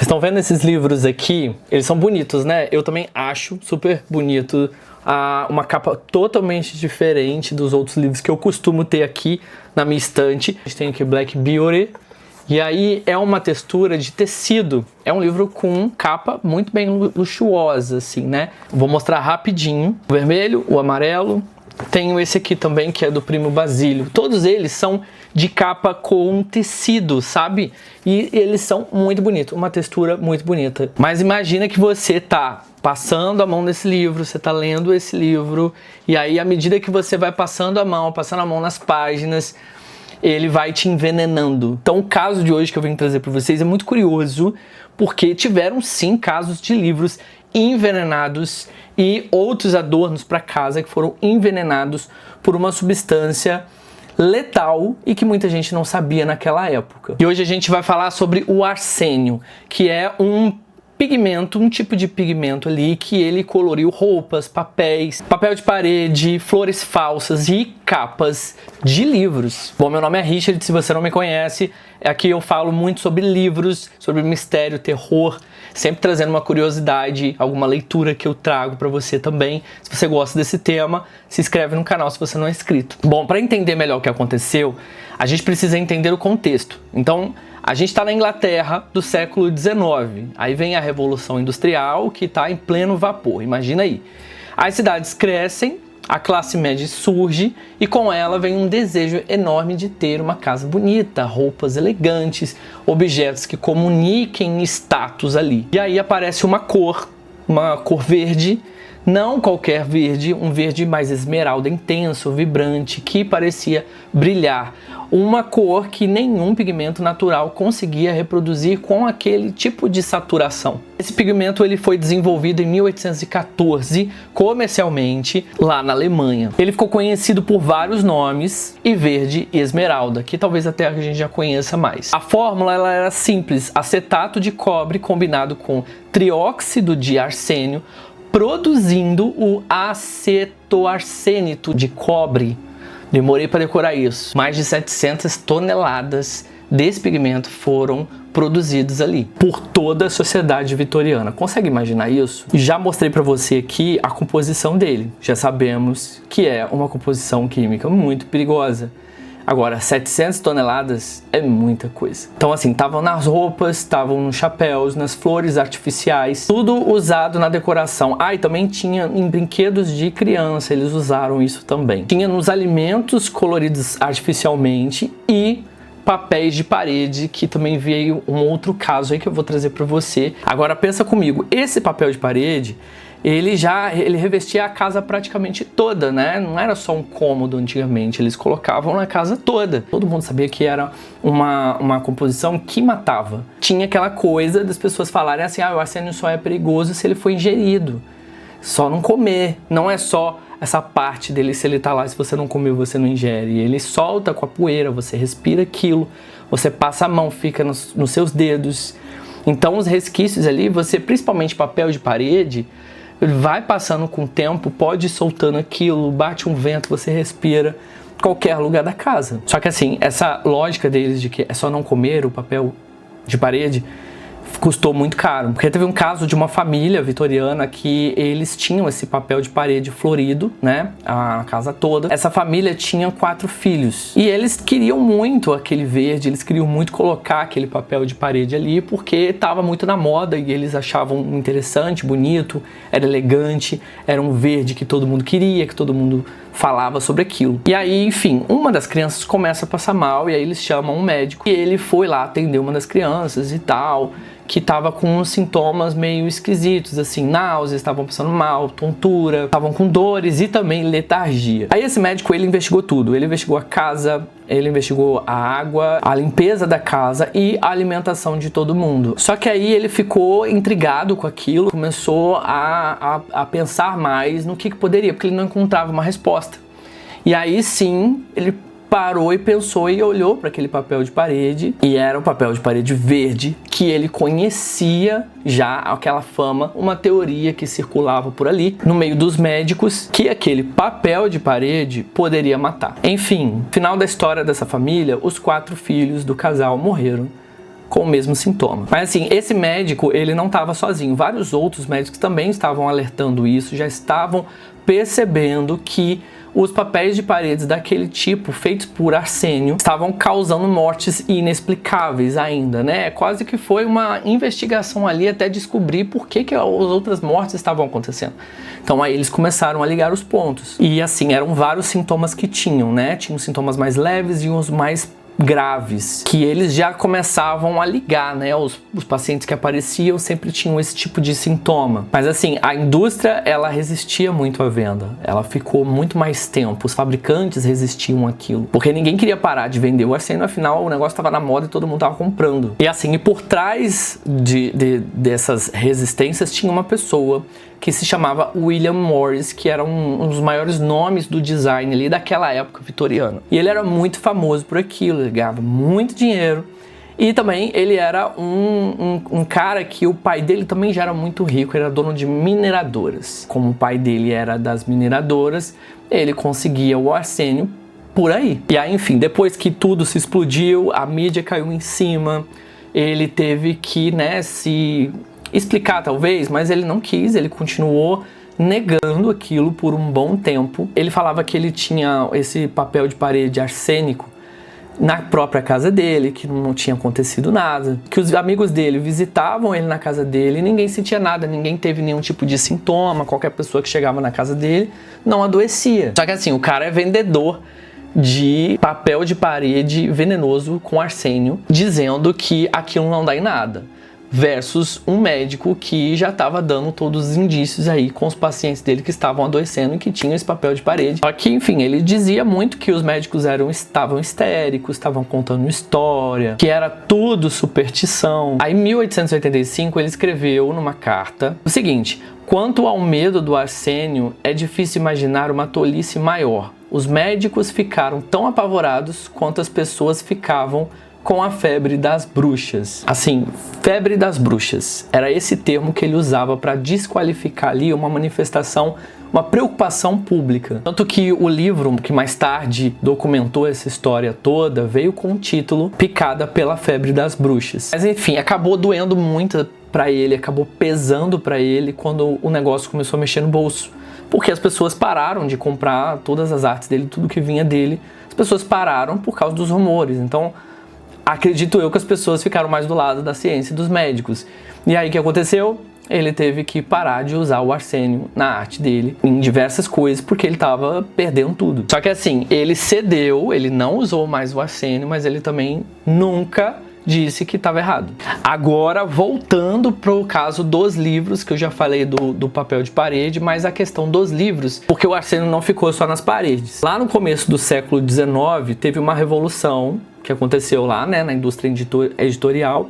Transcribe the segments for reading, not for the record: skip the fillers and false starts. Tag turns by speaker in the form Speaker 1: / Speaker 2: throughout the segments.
Speaker 1: Vocês estão vendo esses livros aqui? Eles são bonitos, né? Eu também acho super bonito. Uma capa totalmente diferente dos outros livros que eu costumo ter aqui na minha estante. A gente tem aqui Black Beauty. E aí é uma textura de tecido. É um livro com capa muito bem luxuosa, assim, né? Vou mostrar rapidinho. O vermelho, o amarelo. Tenho esse aqui também, que é do Primo Basílio. Todos eles são de capa com tecido, sabe? E eles são muito bonitos, uma textura muito bonita. Mas imagina que você tá passando a mão nesse livro, você tá lendo esse livro, e aí à medida que você vai passando a mão nas páginas, ele vai te envenenando. Então o caso de hoje que eu venho trazer para vocês é muito curioso, porque tiveram sim casos de livros envenenados e outros adornos para casa que foram envenenados por uma substância letal e que muita gente não sabia naquela época. E hoje a gente vai falar sobre o arsênio, que é um pigmento, um tipo de pigmento ali que ele coloriu roupas, papéis, papel de parede, flores falsas e capas de livros. Bom, meu nome é Richard, se você não me conhece, aqui eu falo muito sobre livros, sobre mistério, terror, sempre trazendo uma curiosidade, alguma leitura que eu trago para você também. Se você gosta desse tema, se inscreve no canal se você não é inscrito. Bom, para entender melhor o que aconteceu, a gente precisa entender o contexto. Então, a gente está na Inglaterra do século XIX. Aí vem a Revolução Industrial, que está em pleno vapor. Imagina aí. As cidades crescem, a classe média surge e com ela vem um desejo enorme de ter uma casa bonita, roupas elegantes, objetos que comuniquem status ali. E aí aparece uma cor verde, não qualquer verde, um verde mais esmeralda, intenso, vibrante, que parecia brilhar. Uma cor que nenhum pigmento natural conseguia reproduzir com aquele tipo de saturação. Esse pigmento ele foi desenvolvido em 1814 comercialmente lá na Alemanha. Ele ficou conhecido por vários nomes, e verde e esmeralda, que talvez até a gente já conheça mais. A fórmula ela era simples: acetato de cobre combinado com trióxido de arsênio, produzindo o acetoarsênito de cobre. Demorei para decorar isso. Mais de 700 toneladas desse pigmento foram produzidos ali por toda a sociedade vitoriana. Consegue imaginar isso? Já mostrei para você aqui a composição dele. Já sabemos que é uma composição química muito perigosa. Agora, 700 toneladas é muita coisa. Então assim, estavam nas roupas, estavam nos chapéus, nas flores artificiais, tudo usado na decoração. E também tinha em brinquedos de criança, eles usaram isso também. Tinha nos alimentos coloridos artificialmente e papéis de parede, que também veio um outro caso aí que eu vou trazer para você. Agora pensa comigo, esse papel de parede, ele revestia a casa praticamente toda, né? Não era só um cômodo antigamente, eles colocavam na casa toda. Todo mundo sabia que era uma composição que matava. Tinha aquela coisa das pessoas falarem assim, o arsênio só é perigoso se ele for ingerido. Só não comer, não é só essa parte dele, se ele tá lá, se você não comer, você não ingere. Ele solta com a poeira, você respira aquilo, você passa a mão, fica nos seus dedos. Então os resquícios ali, você, principalmente papel de parede, vai passando com o tempo, pode ir soltando aquilo, bate um vento, você respira, qualquer lugar da casa. Só que assim, essa lógica deles de que é só não comer o papel de parede, custou muito caro, porque teve um caso de uma família vitoriana que eles tinham esse papel de parede florido, né, a casa toda. Essa família tinha 4 filhos e eles queriam muito aquele verde, eles queriam muito colocar aquele papel de parede ali porque estava muito na moda e eles achavam interessante, bonito, era elegante, era um verde que todo mundo queria, que todo mundo falava sobre aquilo. E aí, enfim, uma das crianças começa a passar mal e aí eles chamam um médico e ele foi lá atender uma das crianças e tal, que tava com uns sintomas meio esquisitos, assim, náuseas, estavam passando mal, tontura, estavam com dores e também letargia. Aí esse médico, ele investigou tudo, ele investigou a casa, ele investigou a água, a limpeza da casa e a alimentação de todo mundo. Só que aí ele ficou intrigado com aquilo, começou a pensar mais no que poderia, porque ele não encontrava uma resposta. E aí sim, ele parou e pensou e olhou para aquele papel de parede, e era um papel de parede verde que ele conhecia já, aquela fama, uma teoria que circulava por ali no meio dos médicos, que aquele papel de parede poderia matar. Enfim, final da história dessa família, os 4 filhos do casal morreram com o mesmo sintoma. Mas assim, esse médico, ele não estava sozinho. Vários outros médicos também estavam alertando isso, já estavam percebendo que os papéis de paredes daquele tipo, feitos por arsênio, estavam causando mortes inexplicáveis ainda, né? Quase que foi uma investigação ali até descobrir por que as outras mortes estavam acontecendo. Então aí eles começaram a ligar os pontos. E assim, eram vários sintomas que tinham, né? Tinham sintomas mais leves e uns mais graves, que eles já começavam a ligar, né? Os pacientes que apareciam sempre tinham esse tipo de sintoma. Mas assim, a indústria, ela resistia muito à venda. Ela ficou muito mais tempo. Os fabricantes resistiam àquilo. Porque ninguém queria parar de vender o arsênio, afinal o negócio estava na moda e todo mundo estava comprando. E assim, e por trás dessas resistências tinha uma pessoa que se chamava William Morris, que era um dos maiores nomes do design ali daquela época vitoriana. E ele era muito famoso por aquilo, ele ganhava muito dinheiro. E também ele era um cara que o pai dele também já era muito rico, ele era dono de mineradoras. Como o pai dele era das mineradoras, ele conseguia o arsênio por aí. E aí, enfim, depois que tudo se explodiu, a mídia caiu em cima, ele teve que, né, se explicar talvez, mas ele não quis, ele continuou negando aquilo por um bom tempo. Ele falava que ele tinha esse papel de parede arsênico na própria casa dele, que não tinha acontecido nada, que os amigos dele visitavam ele na casa dele e ninguém sentia nada, ninguém teve nenhum tipo de sintoma, qualquer pessoa que chegava na casa dele não adoecia. Só que assim, o cara é vendedor de papel de parede venenoso com arsênio, dizendo que aquilo não dá em nada. Versus um médico que já estava dando todos os indícios aí com os pacientes dele que estavam adoecendo e que tinham esse papel de parede. Só que, enfim, ele dizia muito que os médicos estavam histéricos, estavam contando história, que era tudo superstição. Aí, em 1885, ele escreveu numa carta o seguinte: quanto ao medo do arsênio, é difícil imaginar uma tolice maior. Os médicos ficaram tão apavorados quanto as pessoas ficavam com a febre das bruxas. Assim, febre das bruxas. Era esse termo que ele usava para desqualificar ali uma manifestação, uma preocupação pública. Tanto que o livro que mais tarde documentou essa história toda veio com o título Picada pela Febre das Bruxas. Mas enfim, acabou doendo muito para ele, acabou pesando para ele quando o negócio começou a mexer no bolso. Porque as pessoas pararam de comprar todas as artes dele, tudo que vinha dele. As pessoas pararam por causa dos rumores. Então, acredito eu que as pessoas ficaram mais do lado da ciência e dos médicos. E aí o que aconteceu? Ele teve que parar de usar o arsênio na arte dele, em diversas coisas, porque ele estava perdendo tudo. Só que assim, ele cedeu, ele não usou mais o arsênio, mas ele também nunca disse que estava errado. Agora, voltando pro caso dos livros, que eu já falei do papel de parede, mas a questão dos livros, porque o arsênio não ficou só nas paredes. Lá no começo do século XIX, teve uma revolução que aconteceu lá, né, na indústria editorial.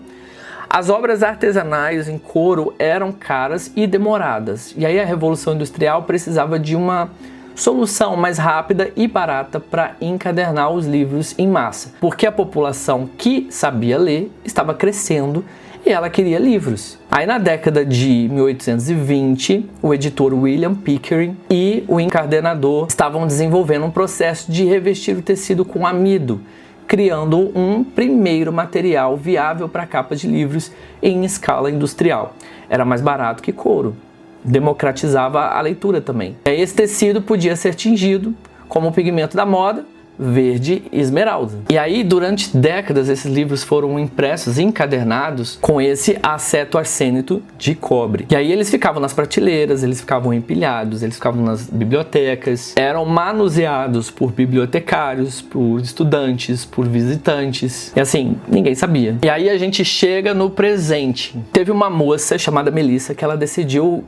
Speaker 1: As obras artesanais em couro eram caras e demoradas. E aí a Revolução Industrial precisava de uma solução mais rápida e barata para encadernar os livros em massa. Porque a população que sabia ler estava crescendo e ela queria livros. Aí na década de 1820, o editor William Pickering e o encadernador estavam desenvolvendo um processo de revestir o tecido com amido, criando um primeiro material viável para capas de livros em escala industrial. Era mais barato que couro, democratizava a leitura também. Esse tecido podia ser tingido como o pigmento da moda, verde e esmeralda. E aí, durante décadas, esses livros foram impressos, encadernados com esse aceto arsênito de cobre. E aí eles ficavam nas prateleiras, eles ficavam empilhados, eles ficavam nas bibliotecas, eram manuseados por bibliotecários, por estudantes, por visitantes. E assim, ninguém sabia. E aí a gente chega no presente. Teve uma moça chamada Melissa que ela decidiu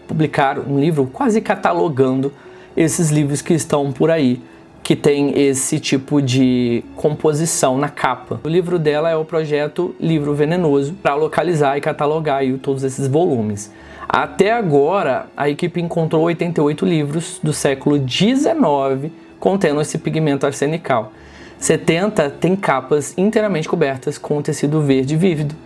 Speaker 1: publicar um livro quase catalogando esses livros que estão por aí, que tem esse tipo de composição na capa. O livro dela é o projeto Livro Venenoso, para localizar e catalogar aí todos esses volumes. Até agora, a equipe encontrou 88 livros do século XIX contendo esse pigmento arsenical. 70 tem capas inteiramente cobertas com tecido verde vívido.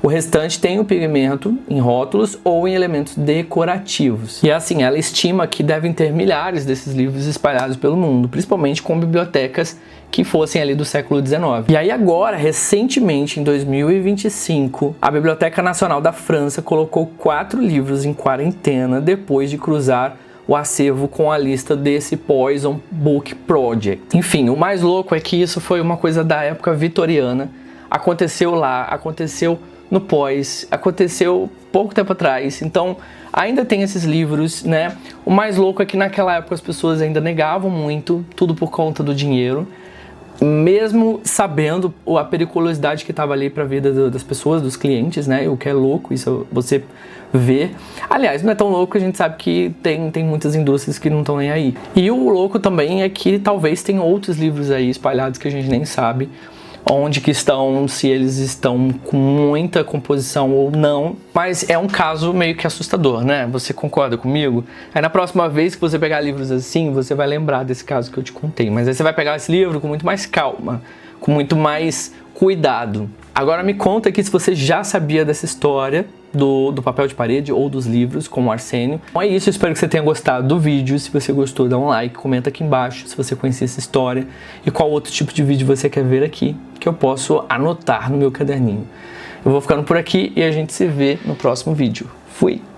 Speaker 1: O restante tem o pigmento em rótulos ou em elementos decorativos. E assim, ela estima que devem ter milhares desses livros espalhados pelo mundo, principalmente com bibliotecas que fossem ali do século XIX. E aí agora, recentemente, em 2025, a Biblioteca Nacional da França colocou 4 livros em quarentena depois de cruzar o acervo com a lista desse Poison Book Project. Enfim, o mais louco é que isso foi uma coisa da época vitoriana. Aconteceu lá, aconteceu no pós, aconteceu pouco tempo atrás. Então, ainda tem esses livros, né? O mais louco é que naquela época as pessoas ainda negavam muito, tudo por conta do dinheiro. Mesmo sabendo a periculosidade que estava ali para a vida das pessoas, dos clientes, né? O que é louco, isso você vê. Aliás, não é tão louco, a gente sabe que tem muitas indústrias que não estão nem aí. E o louco também é que talvez tem outros livros aí espalhados que a gente nem sabe onde que estão, se eles estão com muita composição ou não, mas é um caso meio que assustador, né? Você concorda comigo? Aí na próxima vez que você pegar livros assim, você vai lembrar desse caso que eu te contei, mas aí você vai pegar esse livro com muito mais calma, com muito mais cuidado. Agora me conta aqui se você já sabia dessa história do papel de parede ou dos livros com o arsênio. Então é isso, eu espero que você tenha gostado do vídeo. Se você gostou, dá um like, comenta aqui embaixo se você conhecia essa história e qual outro tipo de vídeo você quer ver aqui, que eu posso anotar no meu caderninho. Eu vou ficando por aqui e a gente se vê no próximo vídeo. Fui!